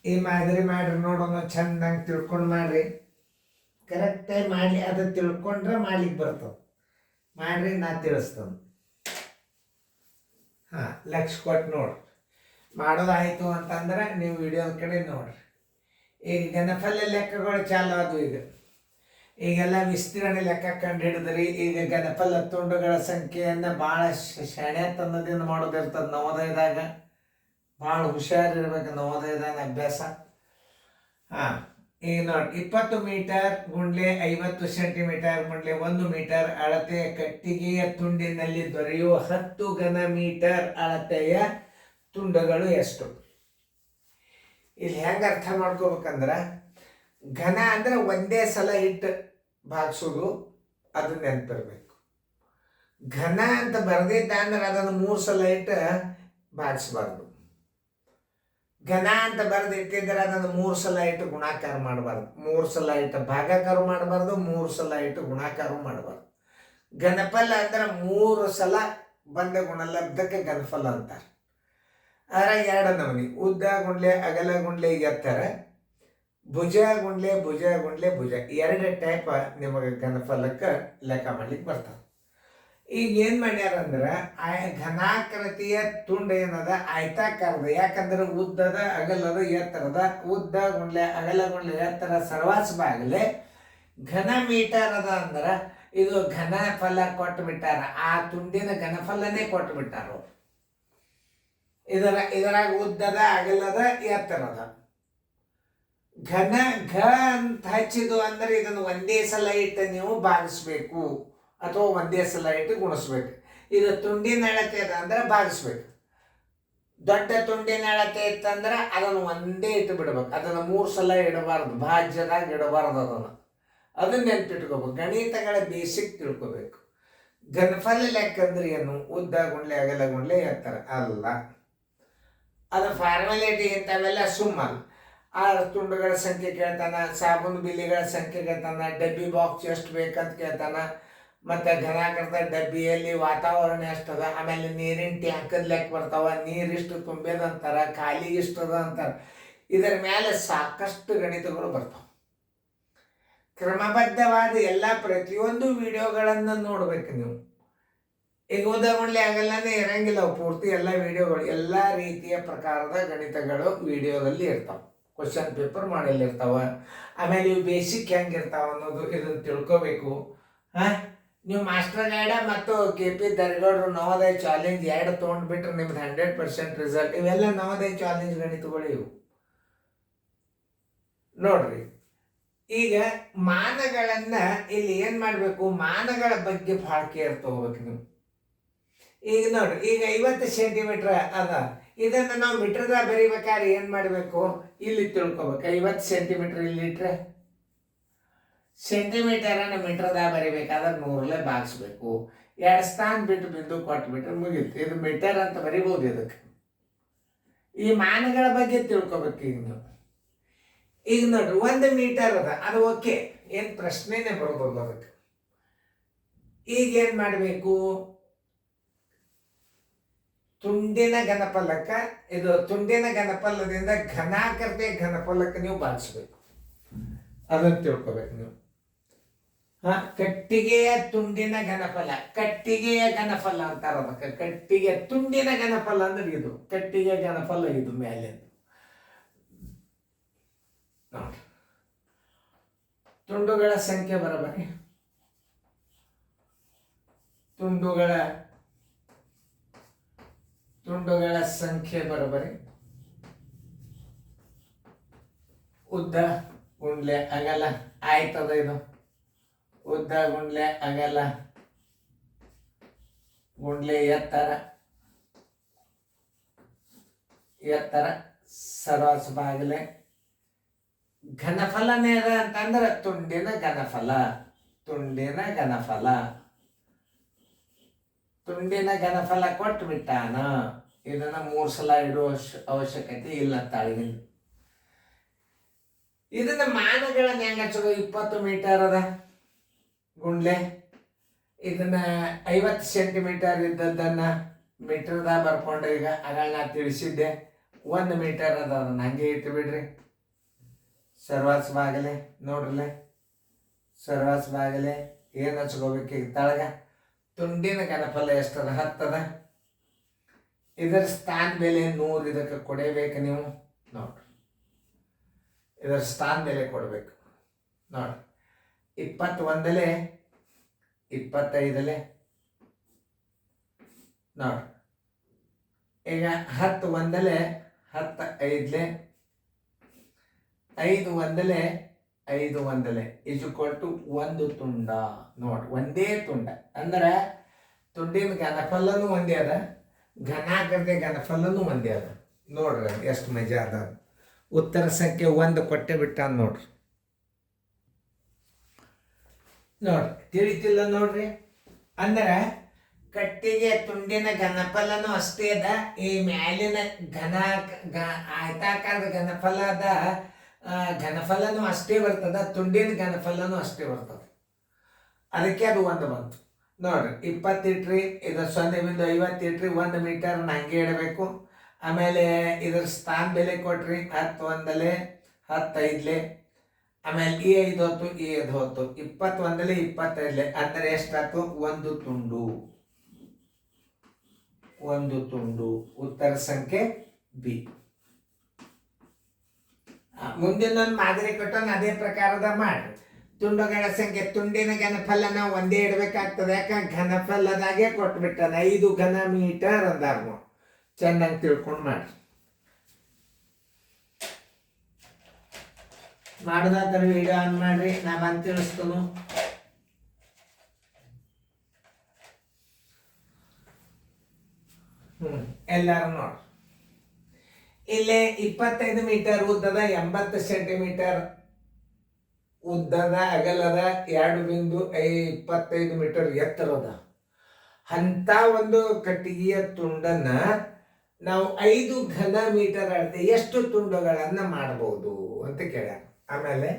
ಈ ಮಾದರಿ ಮಾಡ್ರಿ ನೋಡೋಣ, ಚಂದಂಗೆ ತಿಳ್ಕೊಂಡು ಮಾಡ್ರಿ. ಕರೆಕ್ಟಾಗಿ ಮಾಡಲಿ, ಅದು ತಿಳ್ಕೊಂಡ್ರೆ ಮಾಡ್ಲಿಕ್ಕೆ ಬರ್ತದೆ. ಮಾಡ್ರಿ, ನಾ ತಿಳಿಸ್ತೇನೆ. ಹಾಂ, ಲಕ್ಷ ಕೊಟ್ಟು ನೋಡ್ರಿ. ಮಾಡೋದಾಯಿತು ಅಂತಂದ್ರೆ ನೀವು ವಿಡಿಯೋದ ಕಡೆ ನೋಡ್ರಿ. ಈಗ ಘನಫಲ ಲೆಕ್ಕಗಳು ಚಾಲು ಅದು. ಈಗೆಲ್ಲ ವಿಸ್ತೀರ್ಣ ಲೆಕ್ಕ ಕಂಡು ಹಿಡಿದ್ರಿ. ಈಗ ಘನಫಲ ತುಂಡುಗಳ ಸಂಖ್ಯೆಯನ್ನು ಭಾಳ ಶಾಣ್ಯತನದಿಂದ ಮಾಡೋದಿರ್ತದೆ ನವೋದಯದಾಗ. ಭಾಳ ಹುಷಾರಿರ್ಬೇಕು ನವೋದಯದಾಗ ಅಭ್ಯಾಸ. ಹಾಂ, ಈಗ ನೋಡಿ, 20 ಮೀಟರ್ ಗುಂಡ್ಲೆ 50 ಸೆಂಟಿಮೀಟರ್ ಗುಂಡ್ಲೆ 1 ಮೀಟರ್ ಅಳತೆಯ ಕಟ್ಟಿಗೆಯ ತುಂಡಿನಲ್ಲಿ ದೊರೆಯುವ 10 ಘನ ಮೀಟರ್ ಅಳತೆಯ ತುಂಡುಗಳು ಎಷ್ಟು? ಇಲ್ಲಿ ಹೆಂಗೆ ಅರ್ಥ ಮಾಡ್ಕೋಬೇಕಂದ್ರೆ, ಘನ ಅಂದ್ರೆ ಒಂದೇ ಸಲ ಇಟ್ಟು ಭಾಗಿಸೋದು, ಅದು ನೆನಪಿರ್ಬೇಕು. ಘನ ಅಂತ ಬರ್ದಿದ್ದ ಅಂದ್ರೆ ಅದನ್ನು 3 ಸಲ ಇಟ್ಟು ಭಾಗಿಸ್ಬಾರ್ದು. ಘನ ಅಂತ ಬರೆದಿಟ್ಟಿದ್ರೆ ಅದನ್ನು 3 ಸಲ ಇಟ್ಟು ಗುಣಾಕಾರ ಮಾಡಬಾರ್ದು. 3 ಸಲ ಇಟ್ಟು ಭಾಗಾಕಾರ ಮಾಡಬಾರ್ದು, 3 ಸಲ ಇಟ್ಟು ಗುಣಾಕಾರ ಮಾಡಬಾರ್ದು. ಘನಫಲ ಅಂದ್ರೆ 3 ಸಲ ಬಂದ ಗುಣಲಬ್ಧಕ್ಕೆ ಘನಫಲ ಅಂತಾರೆ. ಅದರ 2 ನಮೂನಿ: ಉದ್ದ ಗುಂಡ್ಲೆ ಅಗಲ ಗುಂಡ್ಲೆ ಎತ್ತರ, ಭುಜ ಗುಂಡ್ಲೆ ಭುಜ ಗುಂಡ್ಲೆ ಭುಜ. 2 ಟೈಪ್ ನಿಮಗೆ ಘನಫಲಕ್ಕೆ ಲೆಕ್ಕ ಮಾಡ್ಲಿಕ್ಕೆ ಬರ್ತದೆ. ಈಗ ಏನು ಮಾಡ್ಯಾರಂದ್ರೆ, ಘನಾಕೃತಿಯ ತುಂಡು ಏನದ ಆಯ್ತಾಕಾರದ. ಯಾಕಂದ್ರೆ ಉದ್ದದ ಅಗಲದ ಎತ್ತರದ, ಉದ್ದ ಗುಂಡ್ಲೆ ಅಗಲ ಗುಂಡ್ಲೆ ಎತ್ತರ ಸರ್ವಾಸವಾಗಲೇ ಘನ ಮೀಟರ್ ಅದ ಅಂದ್ರೆ ಇದು ಘನಫಲ ಕೊಟ್ಟು ಬಿಟ್ಟಾರ. ಆ ತುಂಡಿನ ಘನಫಲನೇ ಕೊಟ್ಟು ಬಿಟ್ಟಾರ. ಇದರಾಗ ಉದ್ದದ ಅಗಲದ ಎತ್ತರದ ಘನ ಅಂತ ಹಚ್ಚಿದು ಅಂದ್ರೆ ಇದನ್ನು ಒಂದೇ ಸಲ ಇಟ್ಟು ನೀವು ಭಾಗಿಸ್ಬೇಕು ಅಥವಾ ಒಂದೇ ಸಲ ಇಟ್ಟು ಗುಣಿಸ್ಬೇಕು. ಇದು ತುಂಡಿನ ಅಳತೆ ಅದ ಅಂದ್ರೆ ಭಾಗಿಸ್ಬೇಕು. ದೊಡ್ಡ ತುಂಡಿನ ಅಳತೆ ಇತ್ತಂದ್ರೆ ಅದನ್ನು ಒಂದೇ ಇಟ್ಟು ಬಿಡ್ಬೇಕು. ಅದನ್ನು 3 ಸಲ ಇಡಬಾರ್ದು, ಭಾಜ್ಯದಾಗ ಇಡಬಾರ್ದು. ಅದನ್ನ ನೆನ್ಪಿಟ್ಕೋಬೇಕು. ಗಣಿತಗಳ ಬೇಸಿಕ್ ತಿಳ್ಕೋಬೇಕು. ಘನಫಲ ಲೆಕ್ಕ ಅಂದ್ರೆ ಏನು? ಉದ್ದ ಗುಂಡ್ಲೆ ಅಗಲ ಗುಂಡ್ಲೆ ಎತ್ತರ ಅಲ್ಲ. ಅದು ಫಾರ್ಮಾಲಿಟಿ ಇಂಥವೆಲ್ಲ ಸುಮ್ಮನೆ. ಆ ತುಂಡುಗಳ ಸಂಖ್ಯೆ ಕೇಳ್ತಾನ, ಸಾಬೂನು ಬಿಲ್ಲಿಗಳ ಸಂಖ್ಯೆ ಕೇಳ್ತಾನ, ಡಬ್ಬಿ ಬಾಕ್ಸ್ ಎಷ್ಟು ಬೇಕಂತ ಕೇಳ್ತಾನ, ಮತ್ತು ಘನಾಕೃತ ಡಬ್ಬಿಯಲ್ಲಿ ವಾತಾವರಣ ಎಷ್ಟದ, ಆಮೇಲೆ ನೀರಿನ ಟ್ಯಾಂಕದ ಲೆಕ್ಕ ಬರ್ತಾವ, ನೀರಿಷ್ಟು ತುಂಬೇದಂತಾರ, ಖಾಲಿ ಇಷ್ಟದ ಅಂತಾರೆ. ಇದರ ಮೇಲೆ ಸಾಕಷ್ಟು ಗಣಿತಗಳು ಬರ್ತಾವೆ. ಕ್ರಮಬದ್ಧವಾದ ಎಲ್ಲ ಪ್ರತಿಯೊಂದು ವಿಡಿಯೋಗಳನ್ನು ನೋಡ್ಬೇಕು ನೀವು. ಈಗ ಉದಾಹರಣೆ ಆಗಲ್ಲೇ ಇರಂಗಿಲ್ಲ ಪೂರ್ತಿ ಎಲ್ಲ ವಿಡಿಯೋಗಳು. ಎಲ್ಲ ರೀತಿಯ ಪ್ರಕಾರದ ಗಣಿತಗಳು ವಿಡಿಯೋದಲ್ಲಿ ಇರ್ತಾವೆ. ಕ್ವಶನ್ ಪೇಪರ್ ಮಾಡಲ್ಲಿ ಇರ್ತಾವೆ. ಆಮೇಲೆ ಇವು ಬೇಸಿಕ್ ಹೆಂಗಿರ್ತಾವ ಅನ್ನೋದು ಇದನ್ನು ತಿಳ್ಕೋಬೇಕು. ನೀವು ಮಾಸ್ಟರ್ ಗೈಡ ಮತ್ತು KP ದರ್ಗೌಡ್ರು ನವೋದಯ ಚಾಲೆಂಜ್ 2 ತೊಗೊಂಡ್ಬಿಟ್ರೆ ನಿಮ್ದು 100% ರಿಸಲ್ಟ್. ಇವೆಲ್ಲ ನವೋದಯ ಚಾಲೆಂಜ್ ಗಣಿತಗಳು ಇವು ನೋಡ್ರಿ. ಈಗ ಮಾನಗಳನ್ನ ಇಲ್ಲಿ ಏನ್ ಮಾಡ್ಬೇಕು, ಮಾನಗಳ ಬಗ್ಗೆ ಭಾಳ ಕೇರ್ ತಗೋಬೇಕು ನೀವು. ಈಗ ನೋಡ್ರಿ, ಈಗ 50 ಸೆಂಟಿಮೀಟರ್ ಅದ. ಇದನ್ನ ನಾವು ಮೀಟರ್ದಾಗ ಬರೀಬೇಕಾದ್ರೆ ಏನ್ ಮಾಡ್ಬೇಕು, ಇಲ್ಲಿ ತಿಳ್ಕೊಬೇಕು. 50 ಸೆಂಟಿಮೀಟರ್ ಇಲ್ಲಿ ಇಟ್ರೆ ಸೆಂಟಿಮೀಟರನ್ನು ಮೀಟರ್ದಾಗ ಬರೀಬೇಕಾದ್ರೆ 100 ಭಾಗಿಸ್ಬೇಕು. 2 ಸ್ಥಾನ ಬಿಟ್ಟು ಬಿಂದು ಕೊಟ್ಬಿಟ್ರೆ ಮುಗೀತು. ಇದು ಮೀಟರ್ ಅಂತ ಬರಿಬೋದು. ಇದಕ್ಕೆ ಈ ಮಾನಗಳ ಬಗ್ಗೆ ತಿಳ್ಕೊಬೇಕು. ಈಗ ನೀವು ಈಗ ನೋಡ್ರಿ, 1 ಮೀಟರ್ ಅದ, ಅದು ಓಕೆ, ಏನು ಪ್ರಶ್ನೆನೇ ಬರ್ಬೋದು ಅದಕ್ಕೆ. ಈಗ ಏನು ಮಾಡಬೇಕು, ತುಂಡಿನ ಘನಫಲಕ್ಕೆ, ಇದು ತುಂಡಿನ ಘನಫಲದಿಂದ ಘನಾಕೃತಿಯ ಘನಫಲಕ್ಕೆ ನೀವು ಭಾಗಿಸ್ಬೇಕು. ಅದನ್ನು ತಿಳ್ಕೊಬೇಕು ನೀವು. ಕಟ್ಟಿಗೆಯ ತುಂಡಿನ ಘನಫಲ, ಕಟ್ಟಿಗೆಯ ಘನಫಲ ಅಂತಾರ ಅದಕ್ಕೆ. ಕಟ್ಟಿಗೆ ತುಂಡಿನ ಘನಫಲ ಅಂದ್ರೆ ಇದು, ಕಟ್ಟಿಗೆ ಘನಫಲ ಇದು ಮೇಲೆ ನೋಡಿ. ತುಂಡುಗಳ ಸಂಖ್ಯೆ ಬರಬರಿ, ತುಂಡುಗಳ ಸಂಖ್ಯೆ ಬರಬರಿ. ಉದ್ದ ಗುಂಡ್ಲೆ ಅಗಲ ಆಯ್ತದ. ಇದು ಉದ್ದ ಗುಂಡ್ಲೆ ಅಗಲ ಗುಂಡ್ಲೆ ಎತ್ತರ ಸರಾಸರಿ ಘನಫಲನೇ ಅದ ಅಂತಂದ್ರೆ ತುಂಡಿನ ಘನಫಲ ಕೊಟ್ಟು ಬಿಟ್ಟಾನ. ಇದನ್ನ 3 ಸಲ ಇಡುವ ಅವಶ್ಯಕತೆ ಇಲ್ಲ ತಾಳಿಗೆ. ಇದನ್ನ ಮಾನಗಳನ್ನ ಹೆಂಗ ಹಚ್ಚೋದು? 20 ಮೀಟರ್ ಅದ ಗುಂಡ್ಲೆ, ಇದನ್ನ 50 ಸೆಂಟಿಮೀಟರ್ ಇದ್ದದ್ದನ್ನ ಮೀಟರ್ದಾಗ ಬರ್ಕೊಂಡು, ಈಗ ಅಗಳ ನಾ ತಿಳಿಸಿದ್ದೆ 1 ಮೀಟರ್ ಅದ, ಅದನ್ನ ಹಂಗೆ ಇಟ್ಟು ಬಿಡ್ರಿ. ಸರ್ವಾಸ್ ಬಾಗಲೆ ನೋಡ್ರಲೆ, ಸರ್ವಾಸ್ ಬಾಗಲೆ ಏನು ಹಚ್ಕೋಬೇಕು ಈಗ ತಳಗ. ತುಂಡಿನ ಘನಫಲ ಎಷ್ಟದ? 10 ಅದ. ಇದರ ಸ್ಥಾನ ಬೆಲೆ 100 ಇದಕ್ಕೆ ಕೊಡಬೇಕು ನೀವು ನೋಡ್ರಿ. ಇದರ ಸ್ಥಾನ ಬೆಲೆ ಕೊಡಬೇಕು ನೋಡ್ರಿ. 21 25 ನೋಡ್ರಿ. ಈಗ 10 1 10 5 5 1 5 1 ಈಕ್ವಲ್ ಟು 1 ತುಂಡ ನೋಡ್ರಿ. ಒಂದೇ ತುಂಡ ಅಂದ್ರೆ ತುಂಡಿನ ಘನಫಲನೂ ಒಂದೇ ಅದ, ಘನಾಕೃತಿ ಘನಫಲನೂ ಒಂದೇ ಅದ. ನೋಡ್ರಿ ಎಷ್ಟು ಮಜಾ ಅದ. ಉತ್ತರ ಸಂಖ್ಯೆ 1 ಕೊಟ್ಟೆ ಬಿಟ್ಟ ನೋಡ್ರಿ. ನೋಡ್ರಿ ತಿಳಿತಿಲ್ಲ ನೋಡ್ರಿ. ಅಂದ್ರೆ ಕಟ್ಟಿಗೆ ತುಂಡಿನ ಘನಫಲನೂ ಅಷ್ಟೇ ಅದ. ಈ ಮ್ಯಾಲಿನ ಆಯತಾಕಾರದ ಘನಫಲದ ಘನಫಲನೂ ಅಷ್ಟೇ ಬರ್ತದ, ತುಂಡಿನ ಘನಫಲನೂ ಅಷ್ಟೇ ಬರ್ತದ. ಅದಕ್ಕೆ ಅದು 1 ಬಂತು ನೋಡ್ರಿ. 20 ಇಟ್ರಿ, ಇದು 0.50 ಇಟ್ರಿ, 1 ಮೀಟರ್ ಹಂಗೆ ಇಡಬೇಕು. ಆಮೇಲೆ ಇದ್ರ ಸ್ಥಾನ ಬೆಲೆ ಕೊಟ್ರಿ. 10 1 10 5 ಆಮೇಲೆ ಈ 5 ಹೊತ್ತು, ಈ 5 ಹೊತ್ತು, 21 25 ಅಂದರೆ ಎಷ್ಟಾಯ್ತು? 1 ತುಂಡು. 1 ತುಂಡು. ಉತ್ತರ ಸಂಖ್ಯೆ ಬಿ. ಮುಂದಿನ ಮಾದರಿ ಕೊಟ್ಟಂಗೆ ಅದೇ ಪ್ರಕಾರದ ಮಾಡ್ರಿ. ತುಂಡುಗಳ ಸಂಖ್ಯೆ, ತುಂಡಿನ ಘನಫಲ ನಾವು ಒಂದೇ ಇಡಬೇಕಾಗ್ತದೆ. ಯಾಕಂದ್ರೆ ಘನಫಲದಾಗೆ ಕೊಟ್ಬಿಟ್ಟಾನ 5 ಘನ ಮೀಟರ್ ಅಂದಾರ. ನಾವು ಚೆನ್ನಾಗಿ ತಿಳ್ಕೊಂಡು ಮಾಡ್ರಿ. ಮಾಡೋದಾದ್ರೆ ವಿಡಿಯೋ ಆನ್ ಮಾಡ್ರಿ, ನಾ ಬಂದು ತಿಳಿಸ್ತನು. ಎಲ್ಲಾರು ನೋಡ್ರಿ. ಇಲ್ಲಿ 25 ಮೀಟರ್ ಉದ್ದದ, 80 ಸೆಂಟಿಮೀಟರ್ ಉದ್ದದ, ಅಗಲದ, 2.25 ಮೀಟರ್ ಎತ್ತರದ ಅಂತ ಒಂದು ಕಟ್ಟಿಗೆಯ ತುಂಡನ್ನ ನಾವು 5 ಘನ ಮೀಟರ್ ಅಳತೆ ಎಷ್ಟು ತುಂಡುಗಳನ್ನ ಮಾಡಬಹುದು ಅಂತ ಕೇಳ್ಯಾರ. ಆಮೇಲೆ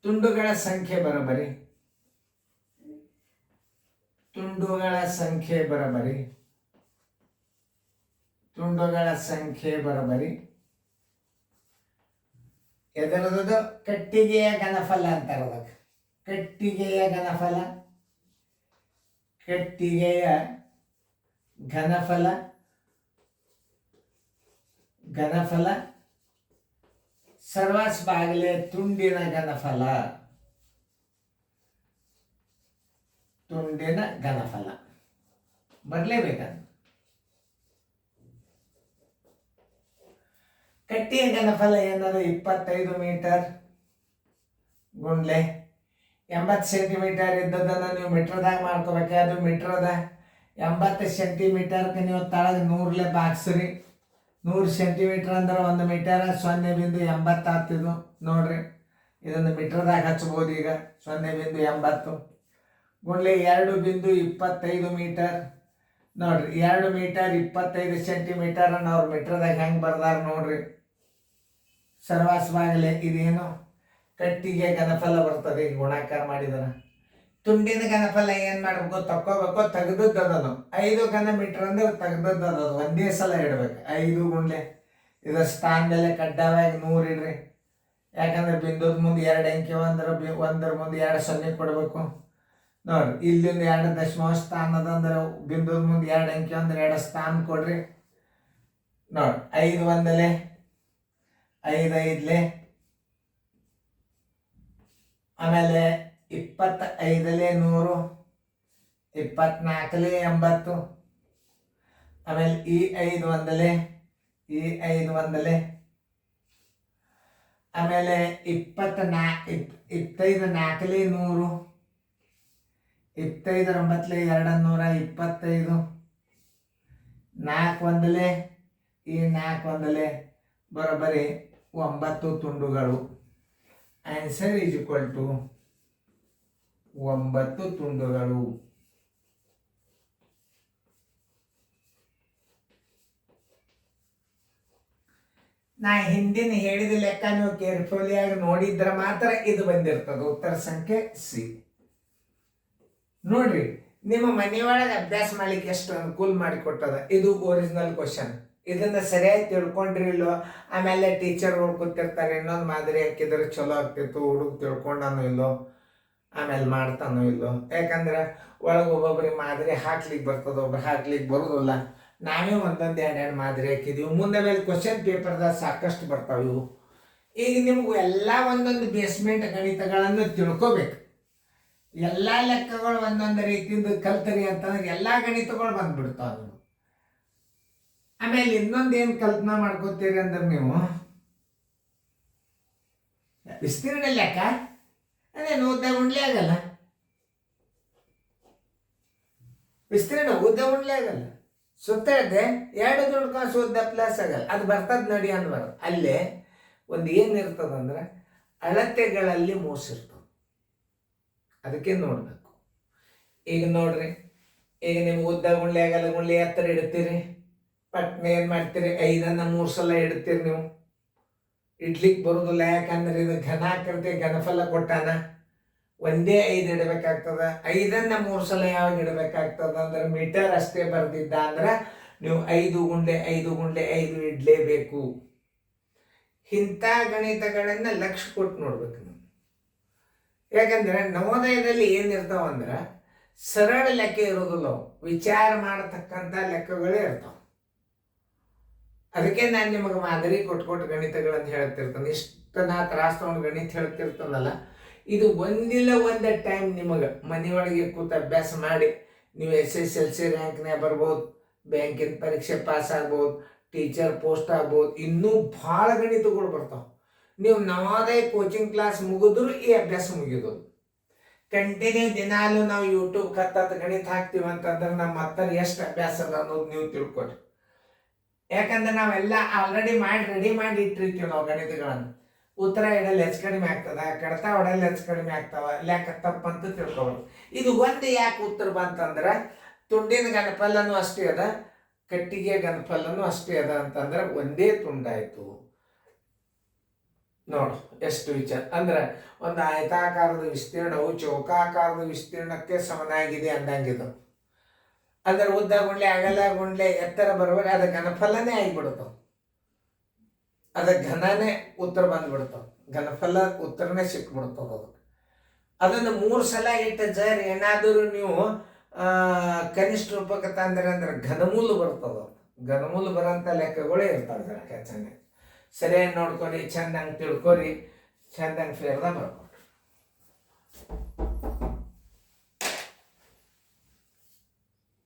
ತುಂಡುಗಳ ಸಂಖ್ಯೆ ಬರಬರಿ, ತುಂಡುಗಳ ಸಂಖ್ಯೆ ಬರಬರಿ, ತುಂಡುಗಳ ಸಂಖ್ಯೆ ಬರಬರಿ ಎದರದು? ಕಟ್ಟಿಗೆಯ ಘನಫಲ ಅಂತಾರ ಅದಕ್ಕೆ. ಕಟ್ಟಿಗೆಯ ಘನಫಲ, ಕಟ್ಟಿಗೆಯ ಘನಫಲ, ಘನಫಲ ಸರ್ವಾಸ್ ಬಾಗಿಲೆ ತುಂಡಿನ ಘನಫಲ, ತುಂಡಿನ ಘನಫಲ ಬರಲೇಬೇಕಂತ. ಕಟ್ಟಿಯ ಘನಫಲ ಏನದು? 25 ಮೀಟರ್ ಗುಂಡ್ಲೆ 80 ಸೆಂಟಿಮೀಟರ್ ಇದ್ದದನ್ನ ನೀವು ಮೀಟರ್ದಾಗ ಮಾಡ್ಕೋಬೇಕು. ಅದು ಮೀಟರ್ ಅದ. 80 ಸೆಂಟಿಮೀಟರ್ಗೆ ನೀವು ತಳಗ 100 ಬಾಗ್ಸ್ರಿ. 100 ಸೆಂಟಿಮೀಟರ್ ಅಂದ್ರೆ 1 ಮೀಟರ್ 0.80 ಆಗ್ತಿದ್ದು ನೋಡ್ರಿ. ಇದನ್ನು ಮೀಟರ್ದಾಗ ಹಚ್ಬೋದು. ಈಗ 0.80 ಗುಂಡ್ಲೆ 2.25 ಮೀಟರ್ ನೋಡ್ರಿ. 2 ಮೀಟರ್ 25 ಸೆಂಟಿಮೀಟರ್ ಅನ್ನ ಅವ್ರು ಮೀಟರ್ದಾಗ ಹೆಂಗೆ ಬರ್ದಾರ ನೋಡ್ರಿ. ಸರ್ವಾಸ್ ಬಾಗಲೆ ಇದೇನು? ಕಟ್ಟಿಗೆ ಘನಫಲ ಬರ್ತದೆ. ಈಗ ಗುಣಾಕಾರ ಮಾಡಿದಾರ. ತುಂಡಿನ ಘನಫಲ ಏನ್ ಮಾಡ್ಬೇಕು? ತಕ್ಕೋಬೇಕು. ತೆಗೆದದ್ದನು 5 ಘನ ಮೀಟರ್ ಅಂದ್ರೆ ತೆಗೆದದ್ದು ಒಂದೇ ಸಲ ಇಡ್ಬೇಕು. 5 ಗುಂಡ್ಲೆ ಇದರ ಸ್ಥಾನ ಮೇಲೆ ಕಡ್ಡಾಯವಾಗಿ 100 ಇಡ್ರಿ. ಯಾಕಂದ್ರೆ ಬಿಂದುದ ಮುಂದೆ 2 ಅಂಕಿ ಒಂದರ ಮುಂದೆ 2 0 ಕೊಡ್ಬೇಕು ನೋಡ್ರಿ. ಇಲ್ಲಿಂದ 2 ದಶಮಾಂಶ ಸ್ಥಾನ ಅದಂದ್ರೆ ಬಿಂದುದ ಮುಂದೆ 2 ಅಂಕಿ ಅಂದ್ರೆ 2 ಸ್ಥಾನ ಕೊಡ್ರಿ ನೋಡ್ರಿ. 5 1 5 5 ಆಮೇಲೆ 25 100, 24 80 ಆಮೇಲೆ ಈ 5 1 ಈ 5 1 ಆಮೇಲೆ 25 4 100, 25 9 225 4 1 ಈ 4 1 ಬರೋಬ್ಬರಿ 9 ತುಂಡುಗಳು. ಆನ್ಸರ್ ಈಸ್ ಈಕ್ವಲ್ ಟು 9 ತುಂಡುಗಳು. ನಾ ಹಿಂದಿನ ಹೇಳಿದ ಲೆಕ್ಕ ನೀವು ಕೇರ್ಫುಲಿಯಾಗಿ ನೋಡಿದ್ರೆ ಮಾತ್ರ ಇದು ಬಂದಿರ್ತದೆ. ಉತ್ತರ ಸಂಖ್ಯೆ ಸಿ. ನೋಡ್ರಿ, ನಿಮ್ಮ ಮನೆಯೊಳಗೆ ಅಭ್ಯಾಸ ಮಾಡ್ಲಿಕ್ಕೆ ಎಷ್ಟು ಅನುಕೂಲ ಮಾಡಿಕೊಟ್ಟದ. ಇದು ಒರಿಜಿನಲ್ ಕ್ವಶನ್. ಇದನ್ನು ಸರಿಯಾಗಿ ತಿಳ್ಕೊಂಡ್ರಿ ಇಲ್ಲೋ. ಆಮೇಲೆ ಟೀಚರ್ಗಳು ಕೂತಿರ್ತಾರೆ, ಇನ್ನೊಂದು ಮಾದರಿ ಹಾಕಿದ್ರೆ ಚಲೋ ಆಗ್ತಿತ್ತು, ಹುಡುಗ ತಿಳ್ಕೊಂಡನೋ ಇಲ್ಲೋ, ಆಮೇಲೆ ಮಾಡ್ತಾನೋ ಇಲ್ಲೋ. ಯಾಕಂದ್ರೆ ಒಳಗೆ ಒಬ್ಬೊಬ್ರಿಗೆ ಮಾದರಿ ಹಾಕ್ಲಿಕ್ಕೆ ಬರ್ತದೆ, ಒಬ್ರು ಹಾಕ್ಲಿಕ್ಕೆ ಬರೋದಿಲ್ಲ. ನಾವೇ ಒಂದೊಂದು ಎರಡು ಮಾದರಿ ಹಾಕಿದ್ದೀವಿ. ಮುಂದೆ ಮೇಲೆ ಕ್ವಶನ್ ಪೇಪರ್ದಾಗ ಸಾಕಷ್ಟು ಬರ್ತಾವೆ ಇವು. ಈಗ ನಿಮಗೂ ಎಲ್ಲ ಒಂದೊಂದು ಬೇಸ್ಮೆಂಟ್ ಗಣಿತಗಳನ್ನು ತಿಳ್ಕೊಬೇಕು. ಎಲ್ಲ ಲೆಕ್ಕಗಳು ಒಂದೊಂದು ರೀತಿಯಿಂದ ಕಲ್ತರಿ ಅಂತಂದ್ರೆ ಎಲ್ಲ ಗಣಿತಗಳು ಬಂದ್ಬಿಡ್ತಾವೆ ನೀವು. ಆಮೇಲೆ ಇನ್ನೊಂದು ಏನು ಕಲ್ಪನಾ ಮಾಡ್ಕೋತೀರಿ ಅಂದ್ರೆ ನೀವು ವಿಸ್ತೀರ್ಣ ಲೆಕ್ಕ ಅದೇನು ಉದ್ದ ಗುಂಡ್ಲೆ ಆಗಲ್ಲ, ವಿಸ್ತೀರ್ಣ ಉದ್ದ ಗುಂಡ್ಲೆ ಆಗಲ್ಲ. ಸುತ್ತ ಇದೆ ಎರಡು ದುಡ್ಕೊಂಡು ಉದ್ದ ಪ್ಲಸ್ ಆಗಲ್ಲ, ಅದು ಬರ್ತದ ನಡಿ ಅನ್ಬಾರ್ದು. ಅಲ್ಲೇ ಒಂದು ಏನಿರ್ತದಂದ್ರೆ ಅಳತೆಗಳಲ್ಲಿ ಮೋಸಿರ್ತದೆ, ಅದಕ್ಕೆ ನೋಡ್ಬೇಕು. ಈಗ ನೋಡ್ರಿ, ಈಗ ನಿಮ್ಗೆ ಉದ್ದ ಗುಂಡ್ಲೆ ಆಗಲ್ಲ, ಗುಂಡ್ಲೆ ಎತ್ತರ ಇಡ್ತೀರಿ, ಪಟ್ನೆ ಏನು ಮಾಡ್ತೀರಿ, 5ಅನ್ನು 3 ಸಲ ಇಡ್ತೀರಿ. ನೀವು ಇಡ್ಲಿಕ್ಕೆ ಬರೋದಿಲ್ಲ, ಯಾಕಂದ್ರೆ ಇದು ಘನಾಕೃತಿ ಘನಫಲ ಕೊಟ್ಟಾನ, ಒಂದೇ 5 ಇಡಬೇಕಾಗ್ತದ. 5ಅನ್ನು 3 ಸಲ ಯಾವಾಗ ಇಡಬೇಕಾಗ್ತದ ಅಂದ್ರೆ ಮೀಟರ್ ಅಷ್ಟೇ ಬರ್ದಿದ್ದ ಅಂದ್ರೆ ನೀವು 5 ಗುಂಡ್ಲೆ 5 ಗುಂಡ್ಲೆ 5 ಇಡಲೇಬೇಕು. ಇಂಥ ಗಣಿತಗಳನ್ನ ಲಕ್ಷ ಕೊಟ್ಟು ನೋಡ್ಬೇಕು ನೀವು. ಯಾಕಂದ್ರೆ ನವೋದಯದಲ್ಲಿ ಏನಿರ್ತಾವಂದ್ರೆ ಸರಳ ಲೆಕ್ಕ ಇರೋದಿಲ್ಲ, ವಿಚಾರ ಮಾಡತಕ್ಕಂಥ ಲೆಕ್ಕಗಳೇ ಇರ್ತಾವ. ಅದಕ್ಕೆ ನಾನು ನಿಮಗೆ ಮಾದರಿ ಕೊಟ್ಟು ಗಣಿತಗಳನ್ನು ಹೇಳ್ತಿರ್ತಾನೆ. ಇಷ್ಟು ನಾ ತ್ರಾಸ ತಗೊಂಡು ಗಣಿತ ಹೇಳ್ತಿರ್ತಾನಲ್ಲ, ಇದು ಒಂದಿಲ್ಲ ಒಂದೇ ಟೈಮ್ ನಿಮಗೆ ಮನೆಯೊಳಗೆ ಕೂತು ಅಭ್ಯಾಸ ಮಾಡಿ ನೀವು SSLC ರ್ಯಾಂಕ್ನೇ ಬರ್ಬೋದು, ಬ್ಯಾಂಕಿನ ಪರೀಕ್ಷೆ ಪಾಸ್ ಆಗ್ಬೋದು, ಟೀಚರ್ ಪೋಸ್ಟ್ ಆಗ್ಬೋದು, ಇನ್ನೂ ಭಾಳ ಗಣಿತಗಳು ಬರ್ತಾವೆ. ನೀವು ನವೋದಯ ಕೋಚಿಂಗ್ ಕ್ಲಾಸ್ ಮುಗಿದ್ರು ಈ ಅಭ್ಯಾಸ ಮುಗಿಯೋದು. ಕಂಟಿನ್ಯೂ ದಿನಾಲು ನಾವು ಯೂಟ್ಯೂಬ್ ಕತ್ತತ್ತು ಗಣಿತ ಹಾಕ್ತೀವಿ ಅಂತಂದ್ರೆ ನಮ್ಮ ಹತ್ತಿರ ಎಷ್ಟು ಅಭ್ಯಾಸ ಅದ ಅನ್ನೋದು ನೀವು ತಿಳ್ಕೊರಿ. ಯಾಕಂದ್ರೆ ನಾವೆಲ್ಲ ಆಲ್ರೆಡಿ ರೆಡಿ ಮಾಡಿ ಇಟ್ಟಿರ್ತೀವಿ ನಾವು ಗಣಿತಗಳನ್ನು. ಉತ್ತರ ಇಡಲು ಹೆಚ್ಚು ಕಡಿಮೆ ಆಗ್ತದ, ಕಡತ ಹೊಡೆಯಲು ಹೆಚ್ಚು ಕಡಿಮೆ ಆಗ್ತಾವ, ಲೆಕ್ಕ ತಪ್ಪಂತ ತಿಳ್ಕೊಬೋದು. ಇದು ಒಂದು ಯಾಕೆ ಉತ್ತರ ಬಂತಂದ್ರೆ ತುಂಡಿನ ಗಣಫಲನೂ ಅಷ್ಟೇ ಅದ, ಕಟ್ಟಿಗೆ ಗಣಫಲನೂ ಅಷ್ಟೇ ಅದ ಅಂತಂದ್ರೆ ಒಂದೇ ತುಂಡಾಯ್ತು. ನೋಡು ಎಷ್ಟು ವಿಚಾರ ಅಂದ್ರೆ ಒಂದು ಆಯತಾಕಾರದ ವಿಸ್ತೀರ್ಣವು ಚೌಕಾಕಾರದ ವಿಸ್ತೀರ್ಣಕ್ಕೆ ಸಮನಾಗಿದೆ ಅಂದಂಗಿದು. ಅದರ ಉದ್ದ ಗುಂಡ್ಲೆ ಅಗಲ ಗುಂಡ್ಲೆ ಎತ್ತರ ಬರುವಾಗ ಅದ ಘನಫಲನೇ ಆಗಿಬಿಡ್ತಾವ, ಅದ ಘನನೇ ಉತ್ತರ ಬಂದ್ಬಿಡ್ತಾವ, ಘನಫಲ ಉತ್ತರನೇ ಸಿಕ್ಬಿಡ್ತಾವ. ಅದನ್ನು 3 ಸಲ ಇಟ್ಟ ಜರ್ ಏನಾದರೂ ನೀವು ಕನಿಷ್ಠ ರೂಪಕ್ಕೆ ತಂದ್ರೆ ಅಂದ್ರೆ ಘನಮೂಲ ಬರ್ತದ. ಘನಮೂಲ ಬರೋಂಥ ಲೆಕ್ಕಗಳೇ ಇರ್ತಾವೆ. ಚೆನ್ನಾಗಿ ಸರಿಯಾಗಿ ನೋಡ್ಕೊರಿ, ಚಂದಂಗೆ ತಿಳ್ಕೊರಿ, ಚಂದಂಗೆ ಫೇರ್ದಾಗ ಬರ್ಕೊರಿ.